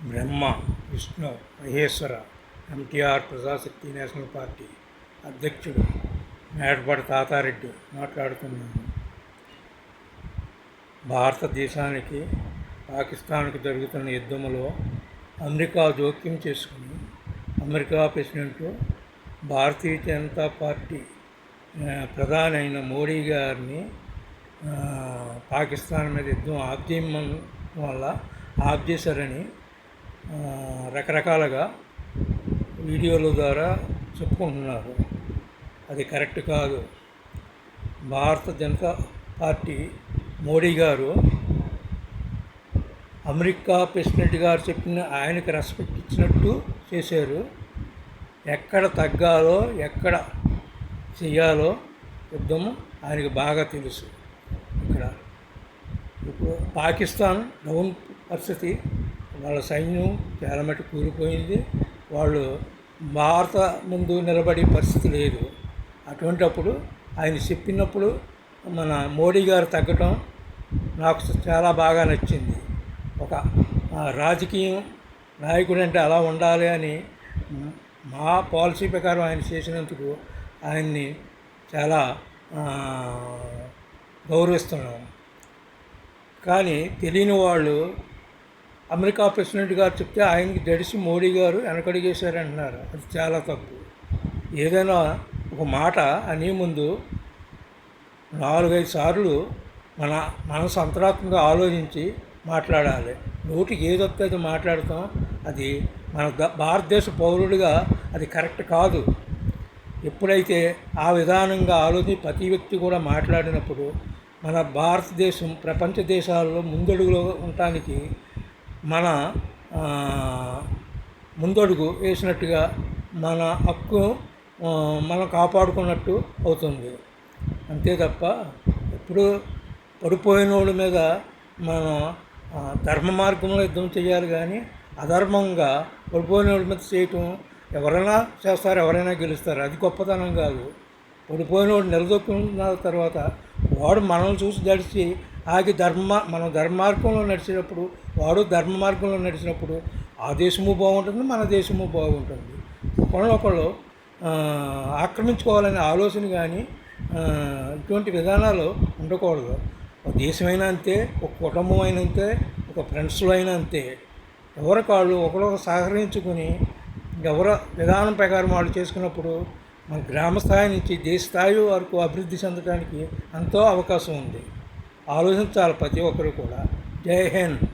బ్రహ్మ, Vishnu, Maheshwara NTR Prajashakti National Party అధ్యక్షుడు మేడపాటి తాతారెడ్డి మాట్లాడుతున్నాను. భారతదేశానికి పాకిస్తాన్కు జరుగుతున్న యుద్ధంలో అమెరికా జోక్యం చేసుకుని America president Bharatiya Janata party ప్రధాని అయిన మోడీ గారిని పాకిస్తాన్ మీద యుద్ధం ఆఫ్ చేశారని రకరకాలుగా వీడియోల ద్వారా చెప్పుకుంటున్నారు. అది కరెక్ట్ కాదు. భారత జనతా పార్టీ మోడీ గారు అమెరికా ప్రెసిడెంట్ గారు చెప్పిన ఆయనకి రెస్పెక్ట్ ఇచ్చినట్టు చేశారు. ఎక్కడ తగ్గాలో ఎక్కడ చెయ్యాలో యుద్ధము ఆయనకి బాగా తెలుసు. ఇప్పుడు పాకిస్తాన్ డౌన్ పరిస్థితి, వాళ్ళ సైన్యం చాలా మటుకు కూలిపోయింది. వాళ్ళు భారత ముందు నిలబడే పరిస్థితి లేదు. అటువంటప్పుడు ఆయన చెప్పినప్పుడు మన మోడీ గారు తగ్గటం నాకు చాలా బాగా నచ్చింది. ఒక రాజకీయం నాయకుడు అంటే అలా ఉండాలి అని మా పాలసీ ప్రకారం ఆయన చేసినందుకు ఆయన్ని చాలా గౌరవిస్తున్నాం. కానీ తెలియని వాళ్ళు అమెరికా ప్రెసిడెంట్ గారు చెప్తే ఆయనకి జడిసి మోడీ గారు వెనకడిగేశారంటున్నారు. అది చాలా తప్పు. ఏదైనా ఒక మాట అనే ముందు 4-5 సార్లు మన మనసు అంతరాత్మగా ఆలోచించి మాట్లాడాలి. నోటికి ఏదొస్తే మాట్లాడతాం. అది మన భారతదేశ పౌరుడిగా అది కరెక్ట్ కాదు. ఎప్పుడైతే ఆ విధానంగా ఆలోచించి ప్రతి వ్యక్తి కూడా మాట్లాడినప్పుడు మన భారతదేశం ప్రపంచ దేశాల్లో ముందడుగులో ఉండటానికి మన ముందడుగు వేసినట్టుగా మన హక్కు మనం కాపాడుకున్నట్టు అవుతుంది. అంతే తప్ప ఎప్పుడు పడిపోయిన వాళ్ళ మీద మనం ధర్మ మార్గంలో యుద్ధం చేయాలి. కానీ అధర్మంగా పడిపోయిన వాళ్ళ మీద చేయటం ఎవరైనా చేస్తారు, ఎవరైనా గెలుస్తారు. అది గొప్పతనం కాదు. పడిపోయిన వాడు నిలదొక్కున్న తర్వాత వాడు మనల్ని చూసి నడిచి మనం ధర్మ మార్గంలో నడిచినప్పుడు వాడు ధర్మ మార్గంలో నడిచినప్పుడు ఆ దేశము బాగుంటుంది, మన దేశము బాగుంటుంది. ఒకళ్ళొకళ్ళు ఆక్రమించుకోవాలనే ఆలోచన కానీ ఇటువంటి విధానాలు ఉండకూడదు. ఒక దేశమైనా అంతే, ఒక కుటుంబం అయినా అంతే, ఒక ఫ్రెండ్స్లో అయినా అంతే. ఎవరికి వాళ్ళు ఒకరొకరు సహకరించుకొని ఎవరి విధానం ప్రకారం వాళ్ళు చేసుకున్నప్పుడు మన గ్రామ స్థాయి నుంచి దేశ స్థాయి వరకు అభివృద్ధి చెందడానికి ఎంతో అవకాశం ఉంది. ఆలోచించాలి ప్రతి ఒక్కరు కూడా. జై హింద్.